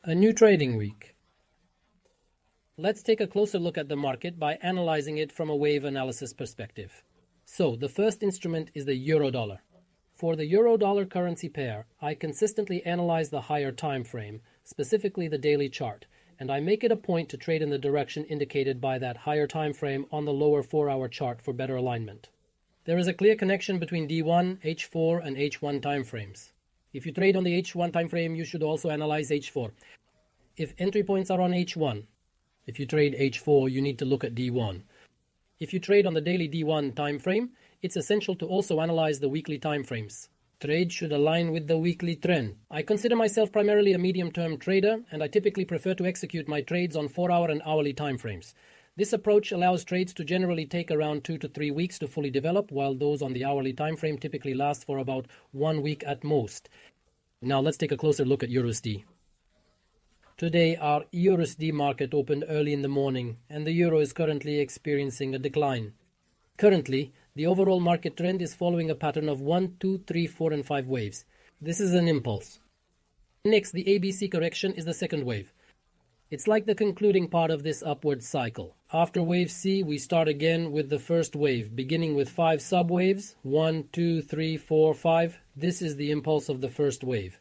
A new trading week. Let's take a closer look at the market by analyzing it from a wave analysis perspective. So, the first instrument is the euro-dollar. For the euro-dollar currency pair, I consistently analyze the higher time frame, specifically the daily chart, and I make it a point to trade in the direction indicated by that higher time frame on the lower 4-hour chart for better alignment. There is a clear connection between D1, H4, and H1 timeframes. If you trade on the H1 timeframe, you should also analyze H4. If entry points are on H1, if you trade H4, you need to look at D1. If you trade on the daily D1 timeframe, it's essential to also analyze the weekly timeframes. Trade should align with the weekly trend. I consider myself primarily a medium-term trader, and I typically prefer to execute my trades on 4-hour and hourly timeframes. This approach allows trades to generally take around 2 to 3 weeks to fully develop, while those on the hourly timeframe typically last for about 1 week at most. Now let's take a closer look at USD. Today our USD market opened early in the morning, and the euro is currently experiencing a decline. Currently, the overall market trend is following a pattern of 1, 2, 3, 4, and 5 waves. This is an impulse. Next, the ABC correction is the second wave. It's like the concluding part of this upward cycle. After wave C, we start again with the first wave, beginning with 5 subwaves, 1, 2, 3, 4, 5. This is the impulse of the first wave.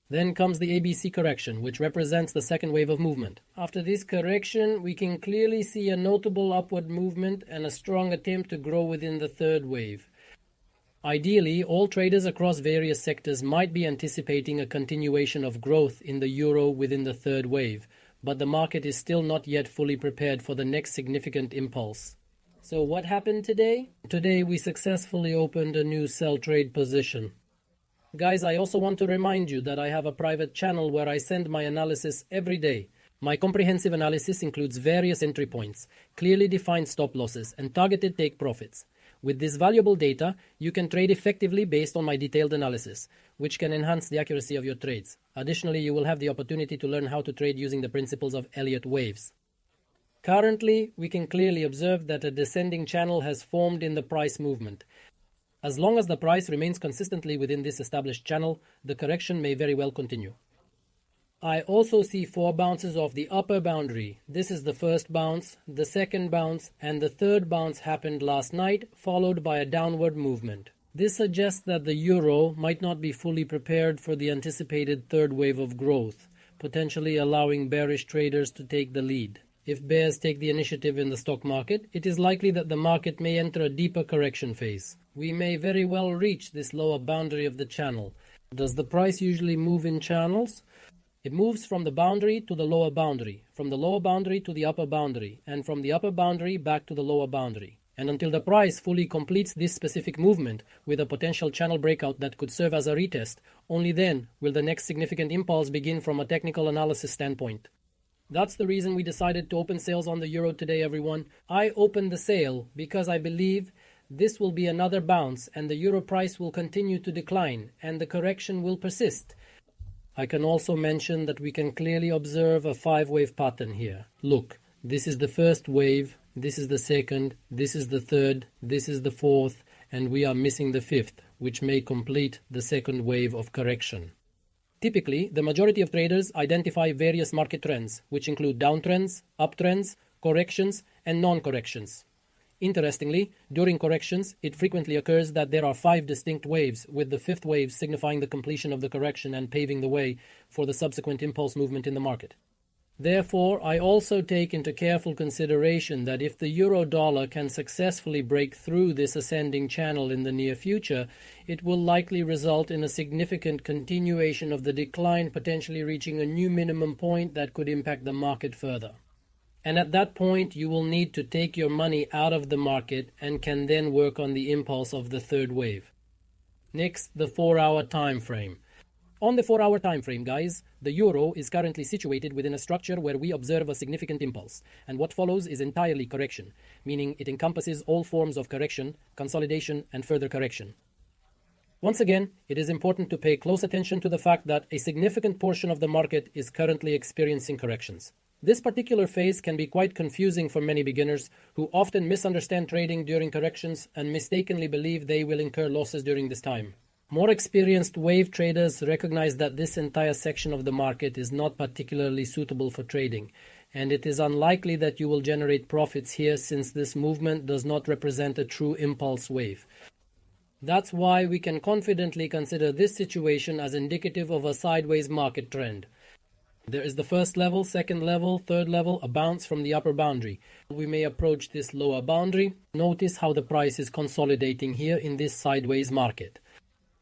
Then comes the ABC correction, which represents the second wave of movement. After this correction, we can clearly see a notable upward movement and a strong attempt to grow within the third wave. Ideally, all traders across various sectors might be anticipating a continuation of growth in the euro within the third wave, but the market is still not yet fully prepared for the next significant impulse. So what happened today? Today we successfully opened a new sell trade position. Guys, I also want to remind you that I have a private channel where I send my analysis every day. My comprehensive analysis includes various entry points, clearly defined stop losses, and targeted take profits. With this valuable data, you can trade effectively based on my detailed analysis, which can enhance the accuracy of your trades. Additionally, you will have the opportunity to learn how to trade using the principles of Elliott waves. Currently, we can clearly observe that a descending channel has formed in the price movement. As long as the price remains consistently within this established channel, the correction may very well continue. I also see 4 bounces off the upper boundary. This is the first bounce, the second bounce, and the third bounce happened last night, followed by a downward movement. This suggests that the euro might not be fully prepared for the anticipated third wave of growth, potentially allowing bearish traders to take the lead. If bears take the initiative in the stock market, it is likely that the market may enter a deeper correction phase. We may very well reach this lower boundary of the channel. Does the price usually move in channels? It moves from the boundary to the lower boundary, from the lower boundary to the upper boundary, and from the upper boundary back to the lower boundary. And until the price fully completes this specific movement with a potential channel breakout that could serve as a retest, only then will the next significant impulse begin from a technical analysis standpoint. That's the reason we decided to open sales on the euro today, everyone. I opened the sale because I believe this will be another bounce and the euro price will continue to decline and the correction will persist. I can also mention that we can clearly observe a 5-wave pattern here. Look, this is the first wave, this is the second, this is the third, this is the fourth, and we are missing the 5th, which may complete the second wave of correction. Typically, the majority of traders identify various market trends, which include downtrends, uptrends, corrections, and non-corrections. Interestingly, during corrections, it frequently occurs that there are 5 distinct waves, with the 5th wave signifying the completion of the correction and paving the way for the subsequent impulse movement in the market. Therefore, I also take into careful consideration that if the euro-dollar can successfully break through this ascending channel in the near future, it will likely result in a significant continuation of the decline, potentially reaching a new minimum point that could impact the market further. And at that point, you will need to take your money out of the market and can then work on the impulse of the third wave. Next, the 4-hour time frame. On the 4-hour time frame, guys, the euro is currently situated within a structure where we observe a significant impulse, and what follows is entirely correction, meaning it encompasses all forms of correction, consolidation, and further correction. Once again, it is important to pay close attention to the fact that a significant portion of the market is currently experiencing corrections. This particular phase can be quite confusing for many beginners who often misunderstand trading during corrections and mistakenly believe they will incur losses during this time. More experienced wave traders recognize that this entire section of the market is not particularly suitable for trading, and it is unlikely that you will generate profits here since this movement does not represent a true impulse wave. That's why we can confidently consider this situation as indicative of a sideways market trend. There is the first level, second level, third level, a bounce from the upper boundary. We may approach this lower boundary. Notice how the price is consolidating here in this sideways market.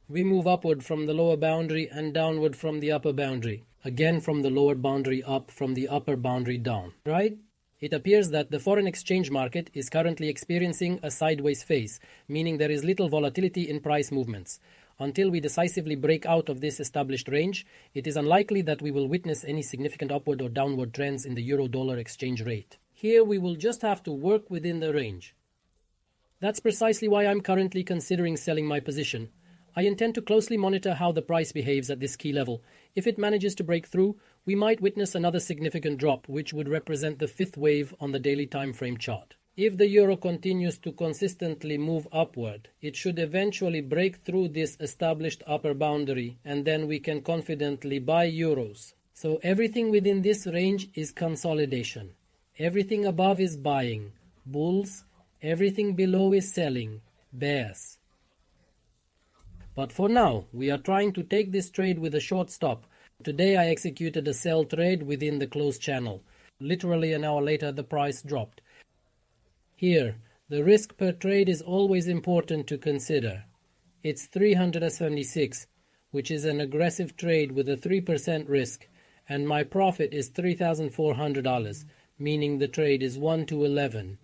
We move upward from the lower boundary and downward from the upper boundary. Again from the lower boundary up, from the upper boundary down, right? It appears that the foreign exchange market is currently experiencing a sideways phase, meaning there is little volatility in price movements. Until we decisively break out of this established range, it is unlikely that we will witness any significant upward or downward trends in the euro-dollar exchange rate. Here we will just have to work within the range. That's precisely why I'm currently considering selling my position. I intend to closely monitor how the price behaves at this key level. If it manages to break through, we might witness another significant drop, which would represent the fifth wave on the daily time frame chart. If the euro continues to consistently move upward, it should eventually break through this established upper boundary, and then we can confidently buy euros. So everything within this range is consolidation. Everything above is buying, bulls. Everything below is selling, bears. But for now, we are trying to take this trade with a short stop. Today I executed a sell trade within the closed channel. Literally an hour later the price dropped. Here, the risk per trade is always important to consider. It's 376, which is an aggressive trade with a 3% risk, and my profit is $3,400, meaning the trade is 1 to 11.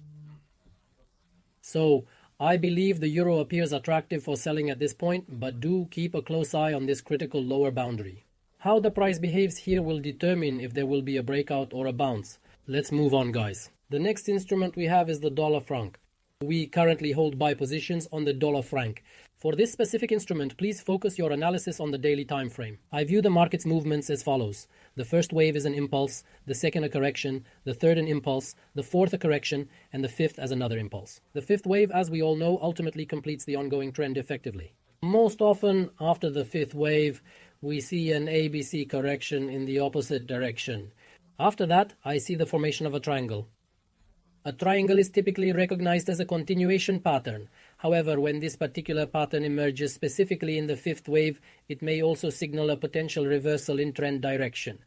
So, I believe the euro appears attractive for selling at this point, but do keep a close eye on this critical lower boundary. How the price behaves here will determine if there will be a breakout or a bounce. Let's move on, guys. The next instrument we have is the dollar franc. We currently hold buy positions on the dollar franc. For this specific instrument, please focus your analysis on the daily time frame. I view the market's movements as follows. The first wave is an impulse, the second a correction, the third an impulse, the fourth a correction, and the fifth as another impulse. The fifth wave, as we all know, ultimately completes the ongoing trend effectively. Most often, after the fifth wave, we see an ABC correction in the opposite direction. After that, I see the formation of a triangle. A triangle is typically recognized as a continuation pattern. However, when this particular pattern emerges specifically in the fifth wave, it may also signal a potential reversal in trend direction.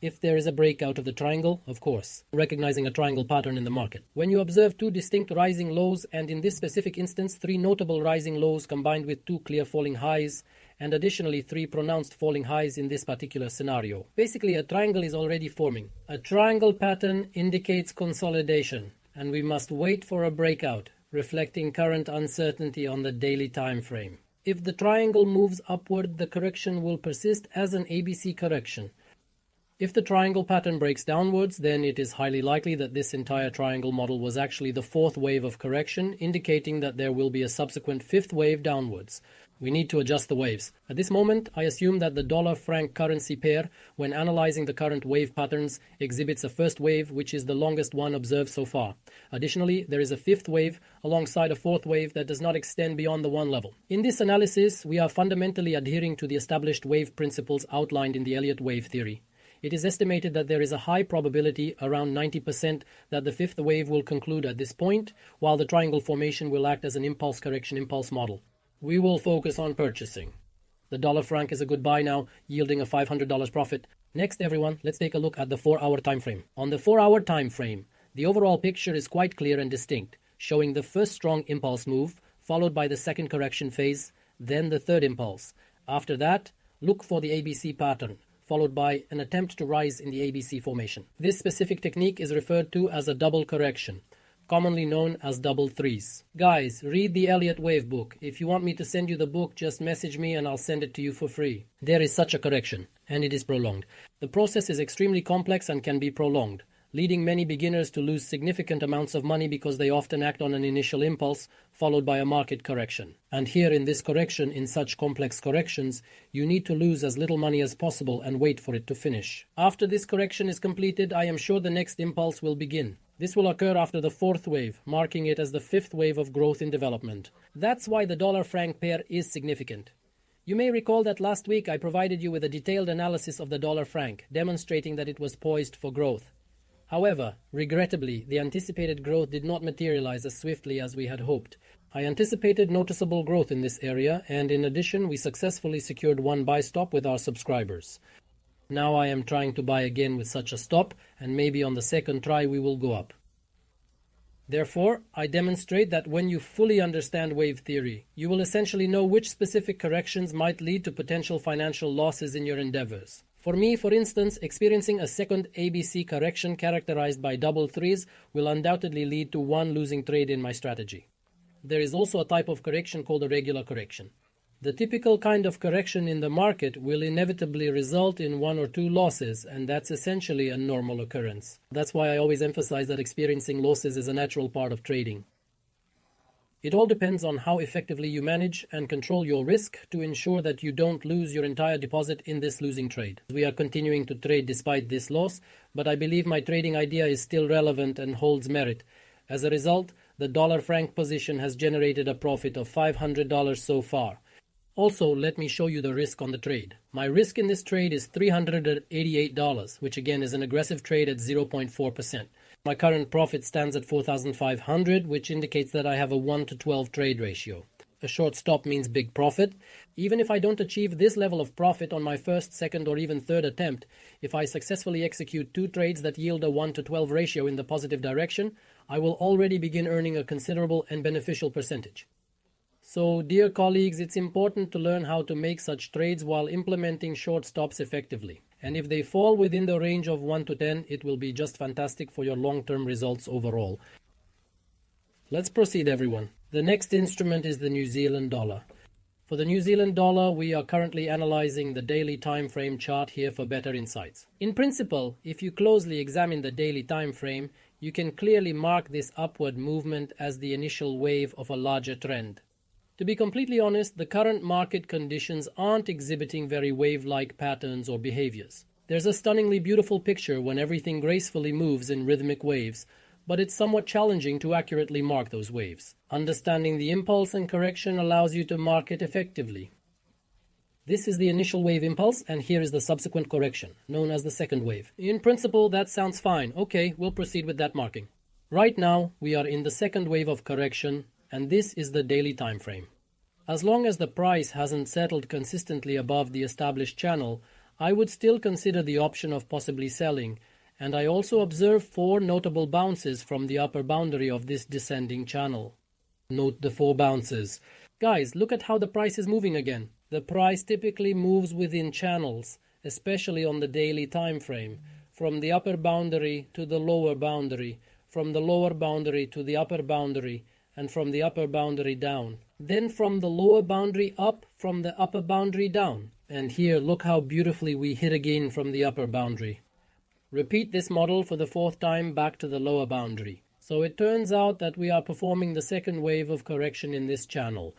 If there is a breakout of the triangle, of course, recognizing a triangle pattern in the market. When you observe two distinct rising lows, and in this specific instance, three notable rising lows combined with two clear falling highs, and additionally three pronounced falling highs in this particular scenario. Basically, a triangle is already forming. A triangle pattern indicates consolidation, and we must wait for a breakout, reflecting current uncertainty on the daily time frame. If the triangle moves upward, the correction will persist as an ABC correction. If the triangle pattern breaks downwards, then it is highly likely that this entire triangle model was actually the fourth wave of correction, indicating that there will be a subsequent fifth wave downwards. We need to adjust the waves. At this moment, I assume that the dollar-franc currency pair, when analyzing the current wave patterns, exhibits a first wave, which is the longest one observed so far. Additionally, there is a fifth wave alongside a fourth wave that does not extend beyond the one level. In this analysis, we are fundamentally adhering to the established wave principles outlined in the Elliott wave theory. It is estimated that there is a high probability, around 90%, that the fifth wave will conclude at this point, while the triangle formation will act as an impulse correction impulse model. We will focus on purchasing. The dollar franc is a good buy now, yielding a $500 profit. Next, everyone, let's take a look at the 4-hour time frame. On the 4-hour time frame, the overall picture is quite clear and distinct, showing the first strong impulse move, followed by the second correction phase, then the third impulse. After that, look for the ABC pattern, followed by an attempt to rise in the ABC formation. This specific technique is referred to as a double correction, commonly known as double threes. Guys, read the Elliott Wave book. If you want me to send you the book, just message me and I'll send it to you for free. There is such a correction, and it is prolonged. The process is extremely complex and can be prolonged, leading many beginners to lose significant amounts of money because they often act on an initial impulse, followed by a market correction. And here in this correction, in such complex corrections, you need to lose as little money as possible and wait for it to finish. After this correction is completed, I am sure the next impulse will begin. This will occur after the fourth wave, marking it as the fifth wave of growth in development. That's why the dollar-franc pair is significant. You may recall that last week I provided you with a detailed analysis of the dollar franc, demonstrating that it was poised for growth. However, regrettably, the anticipated growth did not materialize as swiftly as we had hoped. I anticipated noticeable growth in this area, and in addition, we successfully secured one buy stop with our subscribers. Now I am trying to buy again with such a stop, and maybe on the second try we will go up. Therefore, I demonstrate that when you fully understand wave theory, you will essentially know which specific corrections might lead to potential financial losses in your endeavors. For me, for instance, experiencing a second ABC correction characterized by double threes will undoubtedly lead to one losing trade in my strategy. There is also a type of correction called a regular correction. The typical kind of correction in the market will inevitably result in one or two losses, and that's essentially a normal occurrence. That's why I always emphasize that experiencing losses is a natural part of trading. It all depends on how effectively you manage and control your risk to ensure that you don't lose your entire deposit in this losing trade. We are continuing to trade despite this loss, but I believe my trading idea is still relevant and holds merit. As a result, the dollar franc position has generated a profit of $500 so far. Also, let me show you the risk on the trade. My risk in this trade is $388, which again is an aggressive trade at 0.4%. My current profit stands at $4,500, which indicates that I have a 1 to 12 trade ratio. A short stop means big profit. Even if I don't achieve this level of profit on my first, second, or even third attempt, if I successfully execute 2 trades that yield a 1 to 12 ratio in the positive direction, I will already begin earning a considerable and beneficial percentage. So, dear colleagues, it's important to learn how to make such trades while implementing short stops effectively. And if they fall within the range of 1 to 10, it will be just fantastic for your long-term results overall. Let's proceed, everyone. The next instrument is the New Zealand dollar. For the New Zealand dollar, we are currently analyzing the daily time frame chart here for better insights. In principle, if you closely examine the daily time frame, you can clearly mark this upward movement as the initial wave of a larger trend. To be completely honest, the current market conditions aren't exhibiting very wave-like patterns or behaviors. There's a stunningly beautiful picture when everything gracefully moves in rhythmic waves, but it's somewhat challenging to accurately mark those waves. Understanding the impulse and correction allows you to mark it effectively. This is the initial wave impulse, and here is the subsequent correction, known as the second wave. In principle, that sounds fine. Okay, we'll proceed with that marking. Right now, we are in the second wave of correction, and this is the daily time frame. As long as the price hasn't settled consistently above the established channel, I would still consider the option of possibly selling, and I also observe 4 notable bounces from the upper boundary of this descending channel. Note the 4 bounces. Guys, look at how the price is moving again. The price typically moves within channels, especially on the daily time frame, from the upper boundary to the lower boundary, from the lower boundary to the upper boundary, and from the upper boundary down. Then from the lower boundary up, from the upper boundary down. And here, look how beautifully we hit again from the upper boundary. Repeat this model for the 4th time back to the lower boundary. So it turns out that we are performing the second wave of correction in this channel.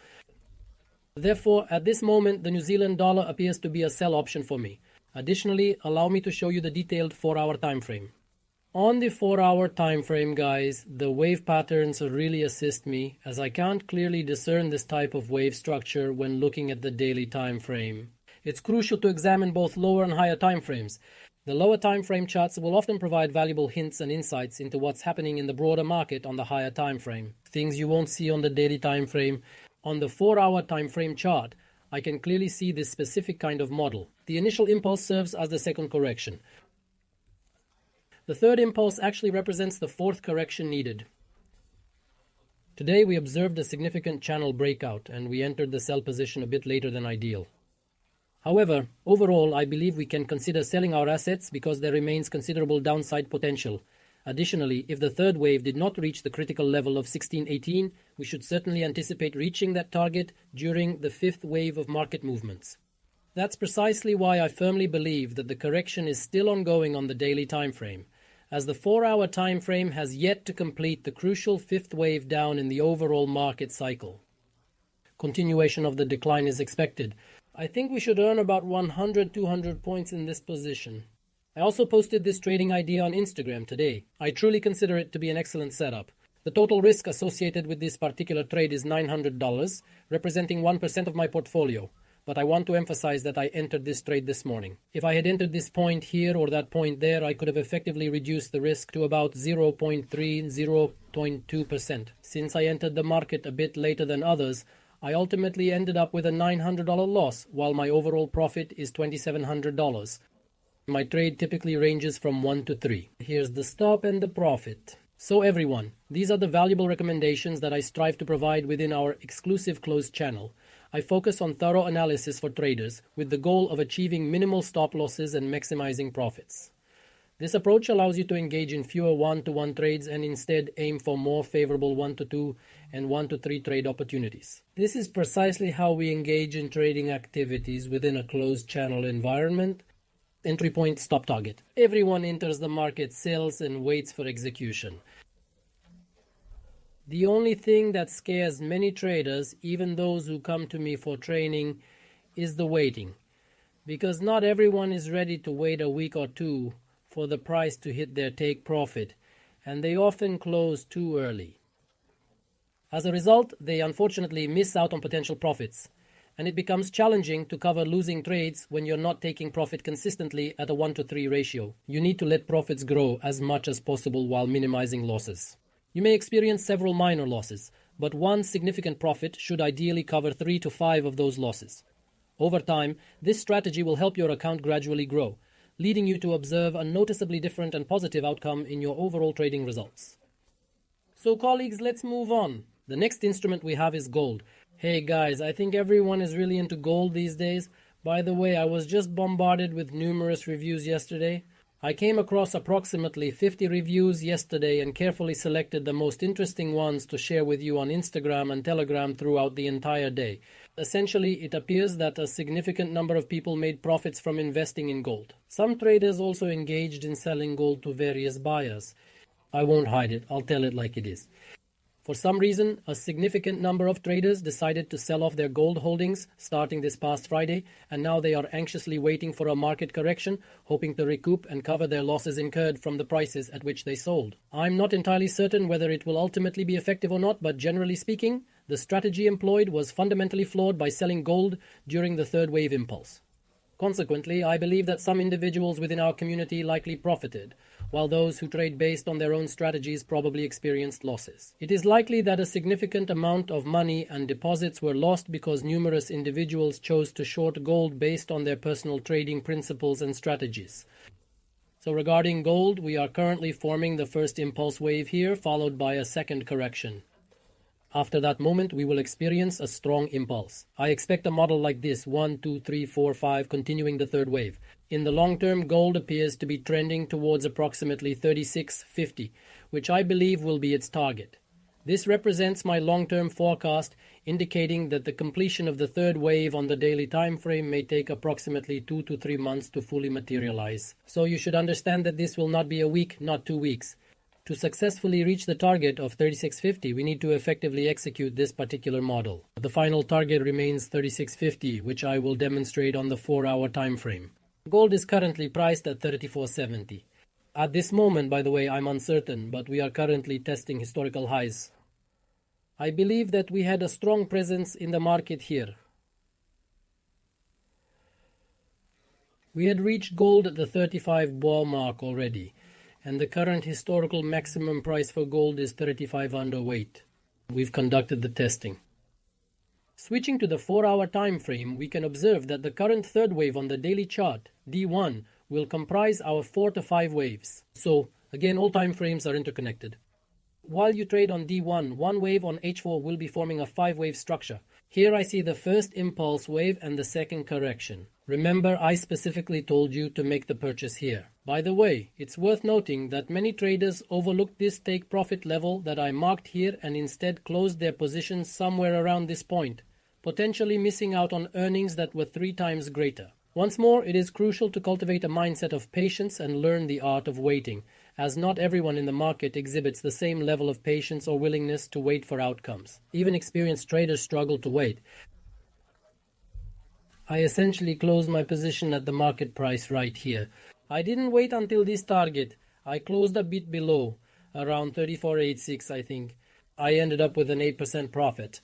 Therefore, at this moment, the New Zealand dollar appears to be a sell option for me. Additionally, allow me to show you the detailed 4-hour time frame. On the 4-hour time frame, guys, the wave patterns really assist me, as I can't clearly discern this type of wave structure when looking at the daily time frame. It's crucial to examine both lower and higher time frames. The lower time frame charts will often provide valuable hints and insights into what's happening in the broader market on the higher time frame. Things you won't see on the daily time frame. On the 4-hour time frame chart, I can clearly see this specific kind of model. The initial impulse serves as the second correction. The third impulse actually represents the 4th correction needed. Today we observed a significant channel breakout, and we entered the sell position a bit later than ideal. However, overall, I believe we can consider selling our assets because there remains considerable downside potential. Additionally, if the third wave did not reach the critical level of 1618, we should certainly anticipate reaching that target during the 5th wave of market movements. That's precisely why I firmly believe that the correction is still ongoing on the daily time frame, as the 4-hour time frame has yet to complete the crucial 5th wave down in the overall market cycle. Continuation of the decline is expected. I think we should earn about 100-200 points in this position. I also posted this trading idea on Instagram today. I truly consider it to be an excellent setup. The total risk associated with this particular trade is $900, representing 1% of my portfolio. but I want to emphasize that I entered this trade this morning. If I had entered this point here or that point there, I could have effectively reduced the risk to about 0.3, 0.2%. Since I entered the market a bit later than others, I ultimately ended up with a $900 loss, while my overall profit is $2,700. My trade typically ranges from 1 to 3. Here's the stop and the profit. So everyone, these are the valuable recommendations that I strive to provide within our exclusive closed channel. I focus on thorough analysis for traders with the goal of achieving minimal stop losses and maximizing profits. This approach allows you to engage in fewer 1-to-1 trades and instead aim for more favorable 1-to-2 and 1-to-3 trade opportunities. This is precisely how we engage in trading activities within a closed channel environment. Entry point, stop target. Everyone enters the market, sells, and waits for execution. The only thing that scares many traders, even those who come to me for training, is the waiting. Because not everyone is ready to wait a week or two for the price to hit their take profit, and they often close too early. As a result, they unfortunately miss out on potential profits, and it becomes challenging to cover losing trades when you're not taking profit consistently at a 1-to-3 ratio. You need to let profits grow as much as possible while minimizing losses. You may experience several minor losses, but one significant profit should ideally cover 3 to 5 of those losses. Over time, this strategy will help your account gradually grow, leading you to observe a noticeably different and positive outcome in your overall trading results. So colleagues, let's move on. The next instrument we have is gold. Hey guys, I think everyone is really into gold these days. By the way, I was just bombarded with numerous reviews yesterday. I came across approximately 50 reviews yesterday and carefully selected the most interesting ones to share with you on Instagram and Telegram throughout the entire day. Essentially, it appears that a significant number of people made profits from investing in gold. Some traders also engaged in selling gold to various buyers. I won't hide it, I'll tell it like it is. For some reason, a significant number of traders decided to sell off their gold holdings starting this past Friday, and now they are anxiously waiting for a market correction, hoping to recoup and cover their losses incurred from the prices at which they sold. I'm not entirely certain whether it will ultimately be effective or not, but generally speaking, the strategy employed was fundamentally flawed by selling gold during the third wave impulse. Consequently, I believe that some individuals within our community likely profited, while those who trade based on their own strategies probably experienced losses. It is likely that a significant amount of money and deposits were lost because numerous individuals chose to short gold based on their personal trading principles and strategies. So regarding gold, we are currently forming the first impulse wave here, followed by a second correction. After that moment, we will experience a strong impulse. I expect a model like this, 1, 2, 3, 4, 5, continuing the third wave. In the long term, gold appears to be trending towards approximately 36.50, which I believe will be its target. This represents my long-term forecast, indicating that the completion of the third wave on the daily time frame may take approximately 2 to 3 months to fully materialize. So you should understand that this will not be a week, not 2 weeks. To successfully reach the target of 36.50, we need to effectively execute this particular model. The final target remains 36.50, which I will demonstrate on the 4-hour time frame. Gold is currently priced at 34.70. At this moment, by the way, I'm uncertain, but we are currently testing historical highs. I believe that we had a strong presence in the market here. We had reached gold at the 35 bar mark already, and the current historical maximum price for gold is 35 underweight. We've conducted the testing. Switching to the 4-hour time frame, we can observe that the current third wave on the daily chart, D1, will comprise our 4 to 5 waves. So, again, all time frames are interconnected. While you trade on D1, one wave on H4 will be forming a 5-wave structure. Here I see the first impulse wave and the second correction. Remember, I specifically told you to make the purchase here. By the way, it's worth noting that many traders overlooked this take profit level that I marked here and instead closed their positions somewhere around this point, potentially missing out on earnings that were 3 times greater. Once more, it is crucial to cultivate a mindset of patience and learn the art of waiting, as not everyone in the market exhibits the same level of patience or willingness to wait for outcomes. Even experienced traders struggle to wait. I essentially closed my position at the market price right here. I didn't wait until this target. I closed a bit below, around 34.86 I think. I ended up with an 8% profit.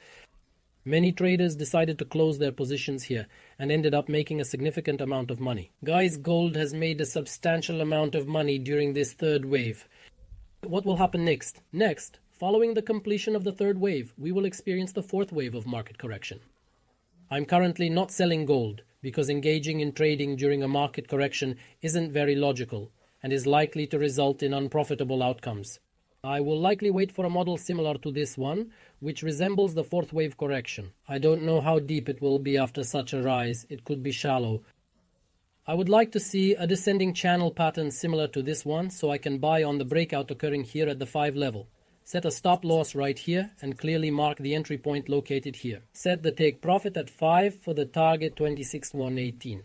Many traders decided to close their positions here and ended up making a significant amount of money. Guys, gold has made a substantial amount of money during this third wave. What will happen next? Next, following the completion of the third wave, we will experience the fourth wave of market correction. I'm currently not selling gold because engaging in trading during a market correction isn't very logical and is likely to result in unprofitable outcomes. I will likely wait for a model similar to this one, which resembles the fourth wave correction. I don't know how deep it will be after such a rise. It could be shallow. I would like to see a descending channel pattern similar to this one so I can buy on the breakout occurring here at the 5 level. Set a stop loss right here and clearly mark the entry point located here. Set the take profit at 5 for the target 26,118.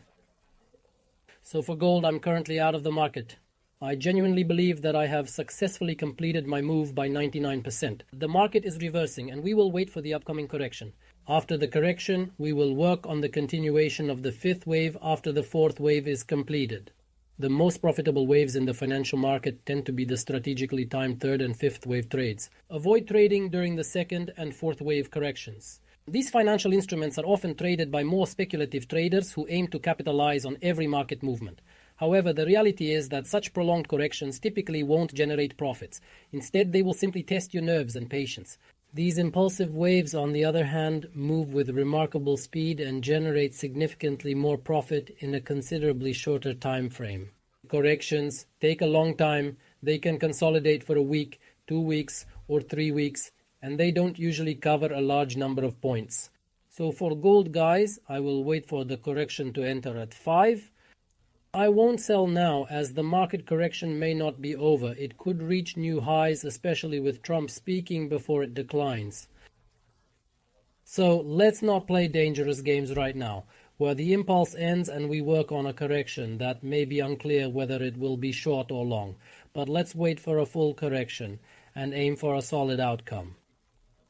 So for gold, I'm currently out of the market. I genuinely believe that I have successfully completed my move by 99%. The market is reversing and we will wait for the upcoming correction. After the correction, we will work on the continuation of the fifth wave after the fourth wave is completed. The most profitable waves in the financial market tend to be the strategically timed third and fifth wave trades. Avoid trading during the second and fourth wave corrections. These financial instruments are often traded by more speculative traders who aim to capitalize on every market movement. However, the reality is that such prolonged corrections typically won't generate profits. Instead, they will simply test your nerves and patience. These impulsive waves, on the other hand, move with remarkable speed and generate significantly more profit in a considerably shorter time frame. Corrections take a long time. They can consolidate for a week, 2 weeks, or 3 weeks, and they don't usually cover a large number of points. So for gold, guys, I will wait for the correction to enter at 5. I won't sell now as the market correction may not be over. It could reach new highs, especially with Trump speaking before it declines. So let's not play dangerous games right now, where the impulse ends and we work on a correction that may be unclear whether it will be short or long. But let's wait for a full correction and aim for a solid outcome.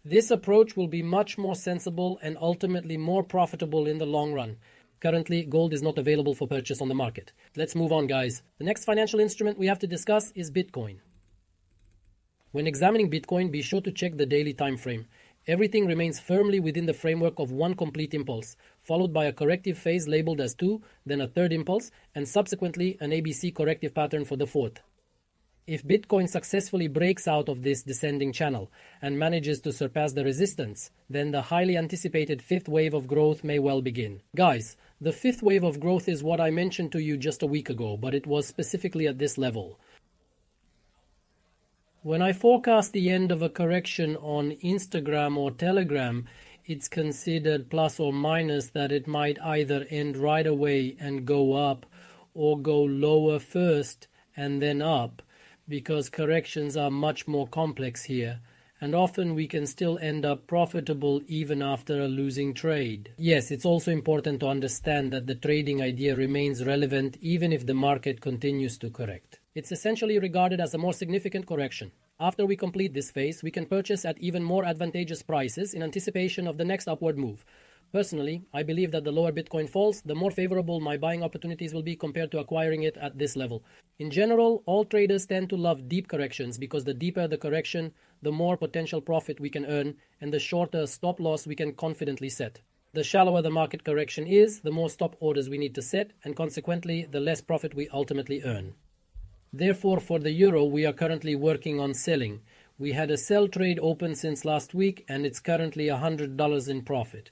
This approach will be much more sensible and ultimately more profitable in the long run. Currently, gold is not available for purchase on the market. Let's move on, guys. The next financial instrument we have to discuss is Bitcoin. When examining Bitcoin, be sure to check the daily time frame. Everything remains firmly within the framework of one complete impulse, followed by a corrective phase labeled as 2, then a third impulse, and subsequently an ABC corrective pattern for the fourth. If Bitcoin successfully breaks out of this descending channel and manages to surpass the resistance, then the highly anticipated fifth wave of growth may well begin. Guys, the fifth wave of growth is what I mentioned to you just a week ago, but it was specifically at this level. When I forecast the end of a correction on Instagram or Telegram, it's considered plus or minus that it might either end right away and go up or go lower first and then up, because corrections are much more complex here, and often we can still end up profitable even after a losing trade. Yes, it's also important to understand that the trading idea remains relevant even if the market continues to correct. It's essentially regarded as a more significant correction. After we complete this phase, we can purchase at even more advantageous prices in anticipation of the next upward move. Personally, I believe that the lower Bitcoin falls, the more favorable my buying opportunities will be compared to acquiring it at this level. In general, all traders tend to love deep corrections because the deeper the correction, the more potential profit we can earn and the shorter stop loss we can confidently set. The shallower the market correction is, the more stop orders we need to set, and consequently, the less profit we ultimately earn. Therefore, for the euro, we are currently working on selling. We had a sell trade open since last week and it's currently $100 in profit.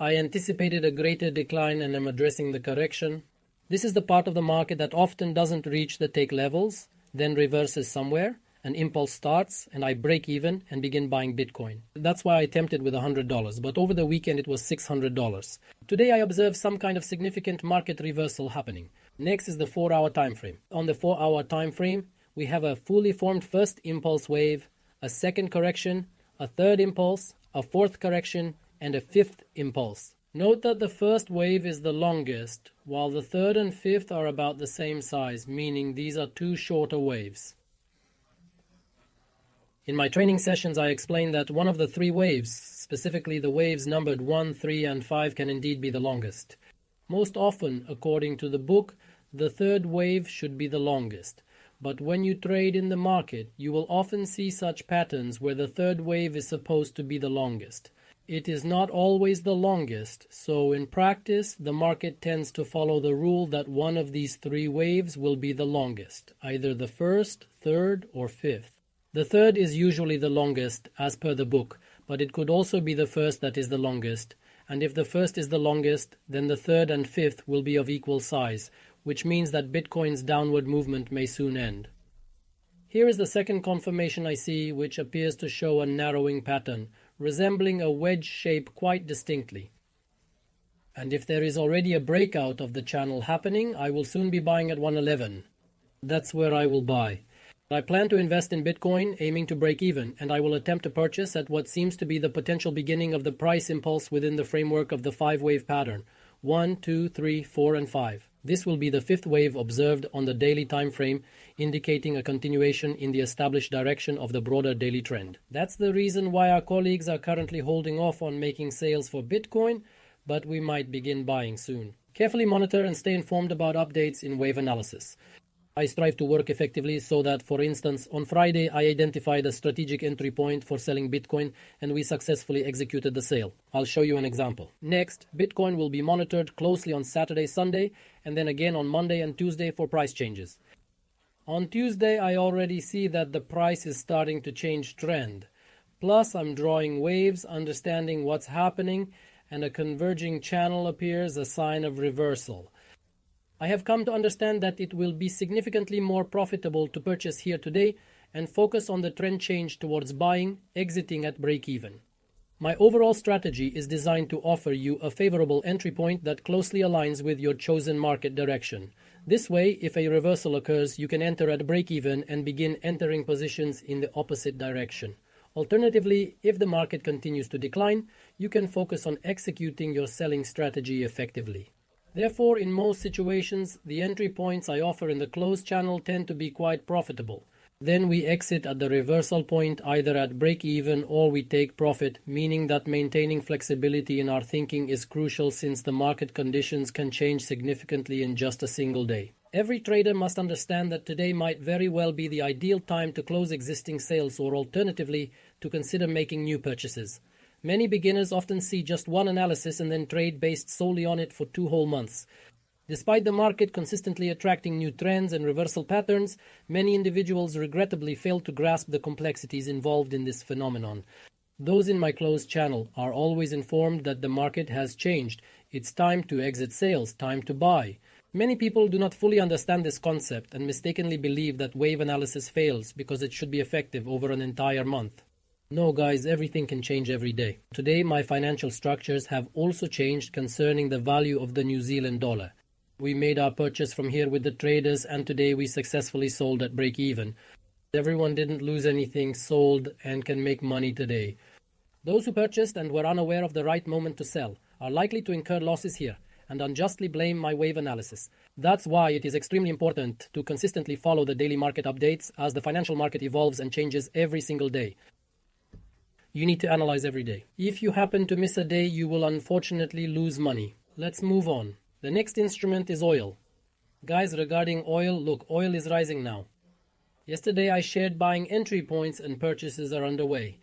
I anticipated a greater decline and am addressing the correction. This is the part of the market that often doesn't reach the take levels, then reverses somewhere, an impulse starts, and I break even and begin buying Bitcoin. That's why I attempted with $100, but over the weekend it was $600. Today I observe some kind of significant market reversal happening. Next is the 4-hour time frame. On the 4-hour time frame, we have a fully formed first impulse wave, a second correction, a third impulse, a fourth correction, and a fifth impulse. Note that the first wave is the longest, while the third and fifth are about the same size, meaning these are two shorter waves. In my training sessions, I explained that one of the three waves, specifically the waves numbered 1, 3, and 5, can indeed be the longest. Most often, according to the book, the third wave should be the longest. But when you trade in the market, you will often see such patterns where the third wave is supposed to be the longest. it is not always the longest, so in practice, the market tends to follow the rule that one of these three waves will be the longest, either the first, third, or fifth. The third is usually the longest, as per the book, but it could also be the first that is the longest, and if the first is the longest, then the third and fifth will be of equal size, which means that Bitcoin's downward movement may soon end. Here is the second confirmation I see, which appears to show a narrowing pattern, resembling a wedge shape quite distinctly. And if there is already a breakout of the channel happening, I will soon be buying at 111. That's where I will buy. I plan to invest in Bitcoin, aiming to break even, and I will attempt to purchase at what seems to be the potential beginning of the price impulse within the framework of the 5-wave pattern. 1, 2, 3, 4, and 5. This will be the fifth wave observed on the daily time frame, indicating a continuation in the established direction of the broader daily trend. That's the reason why our colleagues are currently holding off on making sales for Bitcoin, but we might begin buying soon. Carefully monitor and stay informed about updates in wave analysis. I strive to work effectively so that, for instance, on Friday I identified a strategic entry point for selling Bitcoin and we successfully executed the sale. I'll show you an example. Next, Bitcoin will be monitored closely on Saturday, Sunday, and then again on Monday and Tuesday for price changes. On Tuesday, I already see that the price is starting to change trend. Plus, I'm drawing waves, understanding what's happening, and a converging channel appears, a sign of reversal. I have come to understand that it will be significantly more profitable to purchase here today and focus on the trend change towards buying, exiting at break-even. My overall strategy is designed to offer you a favorable entry point that closely aligns with your chosen market direction. This way, if a reversal occurs, you can enter at break-even and begin entering positions in the opposite direction. Alternatively, if the market continues to decline, you can focus on executing your selling strategy effectively. Therefore, in most situations, the entry points I offer in the closed channel tend to be quite profitable. Then we exit at the reversal point either at break-even or we take profit, meaning that maintaining flexibility in our thinking is crucial since the market conditions can change significantly in just a single day. Every trader must understand that today might very well be the ideal time to close existing sales or alternatively to consider making new purchases. Many beginners often see just one analysis and then trade based solely on it for 2 whole months. Despite the market consistently attracting new trends and reversal patterns, many individuals regrettably fail to grasp the complexities involved in this phenomenon. Those in my closed channel are always informed that the market has changed. It's time to exit sales, time to buy. Many people do not fully understand this concept and mistakenly believe that wave analysis fails because it should be effective over an entire month. No, guys, everything can change every day. Today, my financial structures have also changed concerning the value of the New Zealand dollar. We made our purchase from here with the traders, and today we successfully sold at break-even. Everyone didn't lose anything, sold, and can make money today. Those who purchased and were unaware of the right moment to sell are likely to incur losses here and unjustly blame my wave analysis. That's why it is extremely important to consistently follow the daily market updates as the financial market evolves and changes every single day. You need to analyze every day. If you happen to miss a day, you will unfortunately lose money. Let's move on. The next instrument is oil. Guys, regarding oil, look, oil is rising now. Yesterday I shared buying entry points and purchases are underway.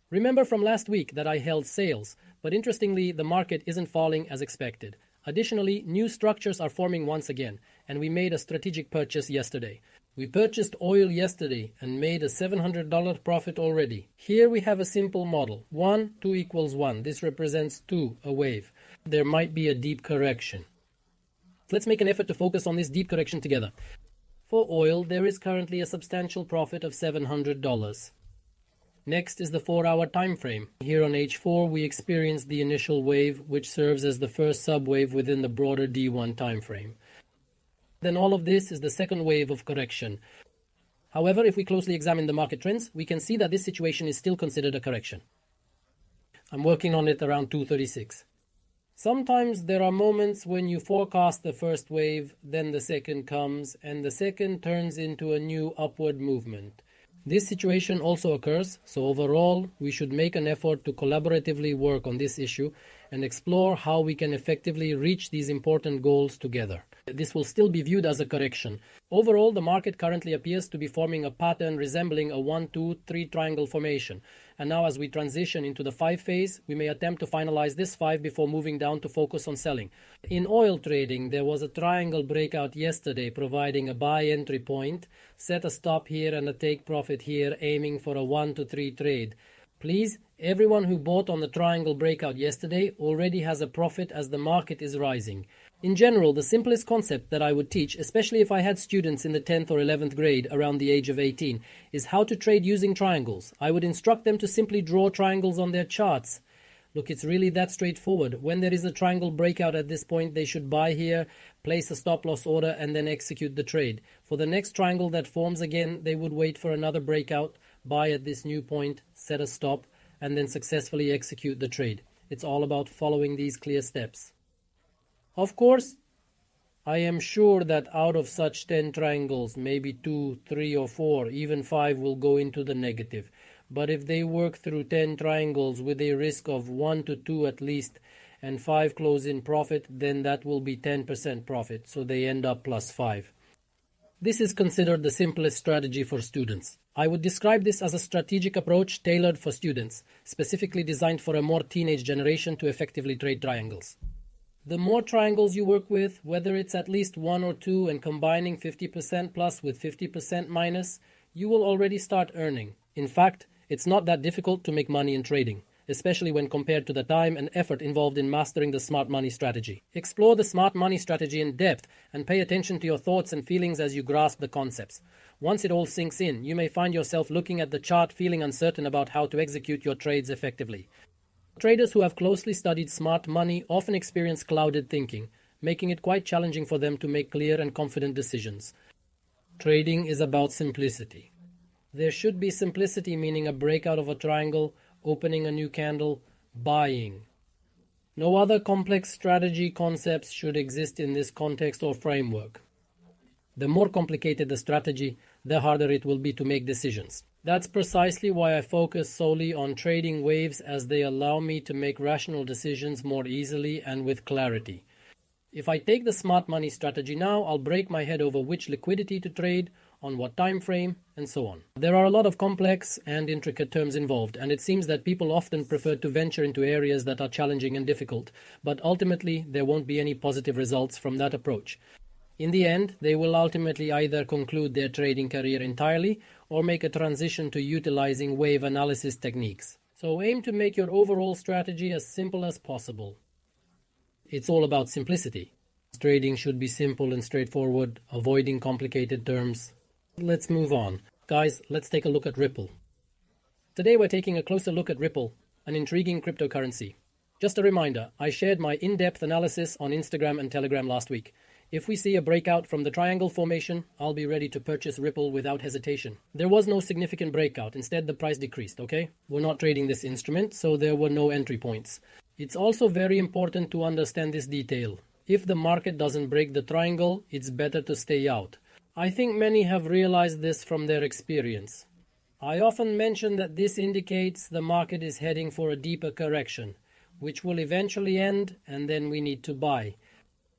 Remember from last week that I held sales, but interestingly, the market isn't falling as expected. Additionally, new structures are forming once again, and we made a strategic purchase yesterday. We purchased oil yesterday and made a $700 profit already. Here we have a simple model. 1, 2 equals 1. This represents 2, a wave. There might be a deep correction. Let's make an effort to focus on this deep correction together. For oil, there is currently a substantial profit of $700. Next is the 4-hour time frame. Here on H4, we experience the initial wave, which serves as the first subwave within the broader D1 time frame. Then all of this is the second wave of correction. However, if we closely examine the market trends, we can see that this situation is still considered a correction. I'm working on it around 236. Sometimes there are moments when you forecast the first wave, then the second comes, and the second turns into a new upward movement. This situation also occurs, so overall, we should make an effort to collaboratively work on this issue and explore how we can effectively reach these important goals together. This will still be viewed as a correction. Overall, the market currently appears to be forming a pattern resembling a 1, 2, 3 triangle formation. And now as we transition into the 5 phase, we may attempt to finalize this 5 before moving down to focus on selling. In oil trading, there was a triangle breakout yesterday providing a buy entry point, set a stop here and a take profit here, aiming for a 1 to 3 trade. Please, everyone who bought on the triangle breakout yesterday already has a profit as the market is rising. In general, the simplest concept that I would teach, especially if I had students in the 10th or 11th grade around the age of 18, is how to trade using triangles. I would instruct them to simply draw triangles on their charts. Look, it's really that straightforward. When there is a triangle breakout at this point, they should buy here, place a stop loss order, and then execute the trade. For the next triangle that forms again, they would wait for another breakout, buy at this new point, set a stop, and then successfully execute the trade. It's all about following these clear steps. Of course, I am sure that out of such 10 triangles, maybe 2, 3 or 4, even 5 will go into the negative. But if they work through 10 triangles with a risk of 1 to 2 at least, and 5 close in profit, then that will be 10% profit, so they end up plus 5. This is considered the simplest strategy for students. I would describe this as a strategic approach tailored for students, specifically designed for a more teenage generation to effectively trade triangles. The more triangles you work with, whether it's at least 1 or 2 and combining 50% plus with 50% minus, you will already start earning. In fact, it's not that difficult to make money in trading, especially when compared to the time and effort involved in mastering the smart money strategy. Explore the smart money strategy in depth and pay attention to your thoughts and feelings as you grasp the concepts. Once it all sinks in, you may find yourself looking at the chart feeling uncertain about how to execute your trades effectively. Traders who have closely studied smart money often experience clouded thinking, making it quite challenging for them to make clear and confident decisions. Trading is about simplicity. There should be simplicity, meaning a breakout of a triangle, opening a new candle, buying. No other complex strategy concepts should exist in this context or framework. The more complicated the strategy, the harder it will be to make decisions. That's precisely why I focus solely on trading waves, as they allow me to make rational decisions more easily and with clarity. If I take the smart money strategy now, I'll break my head over which liquidity to trade, on what time frame, and so on. There are a lot of complex and intricate terms involved, and it seems that people often prefer to venture into areas that are challenging and difficult, but ultimately there won't be any positive results from that approach. In the end, they will ultimately either conclude their trading career entirely or make a transition to utilizing wave analysis techniques. So aim to make your overall strategy as simple as possible. It's all about simplicity. Trading should be simple and straightforward, avoiding complicated terms. Let's move on. Guys, let's take a look at Ripple. Today we're taking a closer look at Ripple, an intriguing cryptocurrency. Just a reminder, I shared my in-depth analysis on Instagram and Telegram last week. If we see a breakout from the triangle formation, I'll be ready to purchase Ripple without hesitation. There was no significant breakout. Instead, the price decreased, okay? We're not trading this instrument, so there were no entry points. It's also very important to understand this detail. If the market doesn't break the triangle, it's better to stay out. I think many have realized this from their experience. I often mention that this indicates the market is heading for a deeper correction, which will eventually end, and then we need to buy.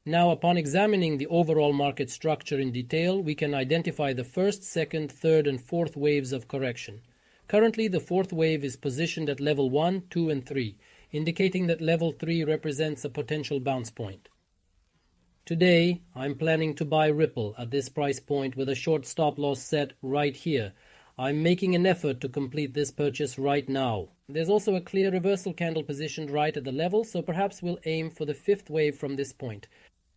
Now, upon examining the overall market structure in detail, we can identify the first, second, third, and fourth waves of correction. Currently, the fourth wave is positioned at level 1, 2, and 3, indicating that level 3 represents a potential bounce point. Today, I'm planning to buy Ripple at this price point with a short stop loss set right here. I'm making an effort to complete this purchase right now. There's also a clear reversal candle positioned right at the level, so perhaps we'll aim for the fifth wave from this point.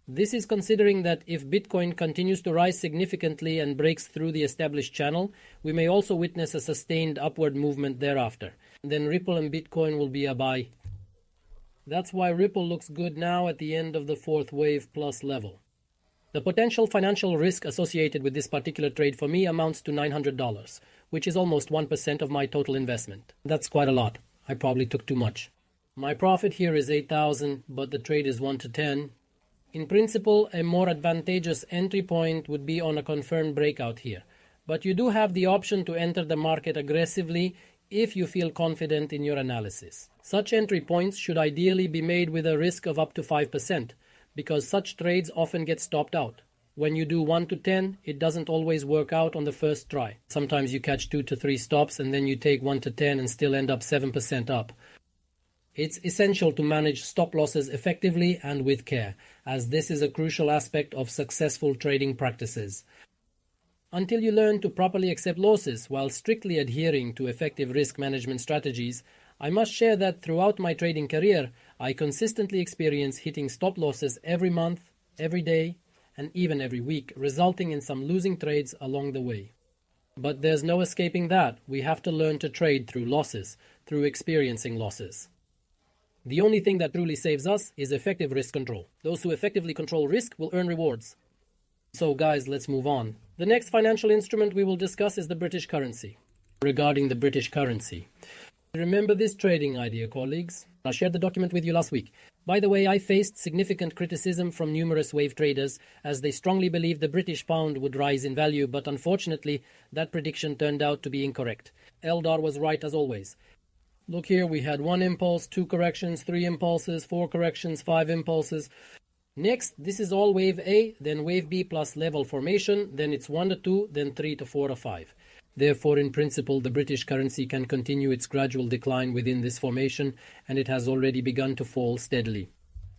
This is considering that if Bitcoin continues to rise significantly and breaks through the established channel, we may also witness a sustained upward movement thereafter. Then Ripple and Bitcoin will be a buy. That's why Ripple looks good now at the end of the fourth wave plus level. The potential financial risk associated with this particular trade for me amounts to $900, which is almost 1% of my total investment. That's quite a lot. I probably took too much. My profit here is $8,000, but the trade is 1 to 10. In principle, a more advantageous entry point would be on a confirmed breakout here. But you do have the option to enter the market aggressively if you feel confident in your analysis. Such entry points should ideally be made with a risk of up to 5%, because such trades often get stopped out. When you do 1 to 10, it doesn't always work out on the first try. Sometimes you catch 2 to 3 stops and then you take 1 to 10 and still end up 7% up. It's essential to manage stop losses effectively and with care, as this is a crucial aspect of successful trading practices. Until you learn to properly accept losses while strictly adhering to effective risk management strategies, I must share that throughout my trading career, I consistently experience hitting stop losses every month, every day, and even every week, resulting in some losing trades along the way. But there's no escaping that. We have to learn to trade through losses, through experiencing losses. The only thing that truly saves us is effective risk control. Those who effectively control risk will earn rewards. So guys, let's move on. The next financial instrument we will discuss is the British currency. Regarding the British currency, remember this trading idea, colleagues. I shared the document with you last week. By the way, I faced significant criticism from numerous wave traders as they strongly believed the British pound would rise in value, but unfortunately, that prediction turned out to be incorrect. Eldar was right as always. Look here, we had 1 impulse, 2 corrections, 3 impulses, 4 corrections, 5 impulses. Next, this is all wave A, then wave B plus level formation, then it's 1 to 2, then 3 to 4 to 5. Therefore, in principle, the British currency can continue its gradual decline within this formation, and it has already begun to fall steadily.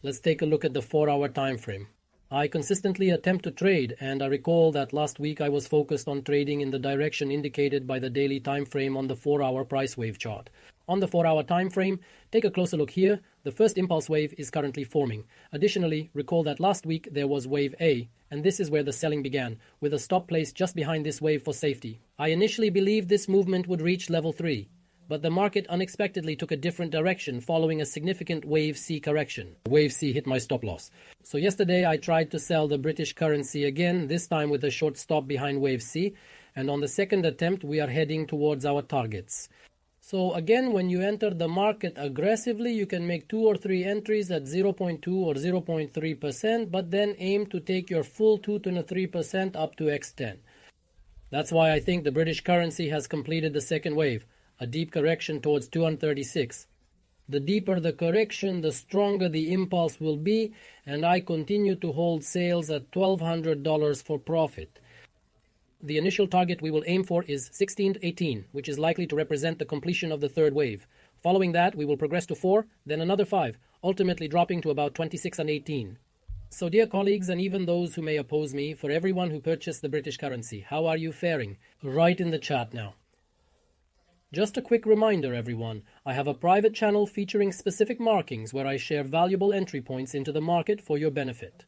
Let's take a look at the 4-hour time frame. I consistently attempt to trade, and I recall that last week I was focused on trading in the direction indicated by the daily time frame on the 4-hour price wave chart. On the 4-hour time frame, take a closer look here. The first impulse wave is currently forming. Additionally, recall that last week there was wave A, and this is where the selling began, with a stop placed just behind this wave for safety. I initially believed this movement would reach level 3, but the market unexpectedly took a different direction following a significant wave C correction. Wave C hit my stop loss. So yesterday I tried to sell the British currency again, this time with a short stop behind wave C, and on the second attempt we are heading towards our targets. So again, when you enter the market aggressively, you can make 2 or 3 entries at 0.2 or 0.3%, but then aim to take your full 2 to 3% up to X10. That's why I think the British currency has completed the second wave, a deep correction towards 236. The deeper the correction, the stronger the impulse will be, and I continue to hold sales at $1,200 for profit. The initial target we will aim for is 16 to 18, which is likely to represent the completion of the third wave. Following that, we will progress to 4, then another 5, ultimately dropping to about 26 and 18. So dear colleagues and even those who may oppose me, for everyone who purchased the British currency, how are you faring? Write in the chat now. Just a quick reminder, everyone, I have a private channel featuring specific markings where I share valuable entry points into the market for your benefit.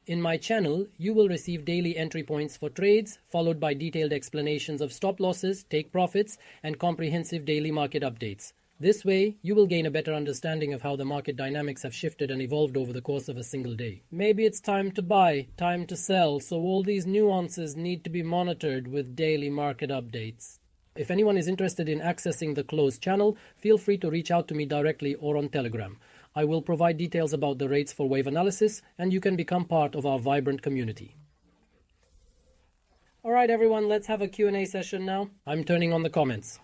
In my channel, you will receive daily entry points for trades, followed by detailed explanations of stop losses, take profits, and comprehensive daily market updates. This way, you will gain a better understanding of how the market dynamics have shifted and evolved over the course of a single day. Maybe it's time to buy, time to sell, so all these nuances need to be monitored with daily market updates. If anyone is interested in accessing the closed channel, feel free to reach out to me directly or on Telegram. I will provide details about the rates for wave analysis, and you can become part of our vibrant community. Alright everyone, let's have a Q&A session now. I'm turning on the comments.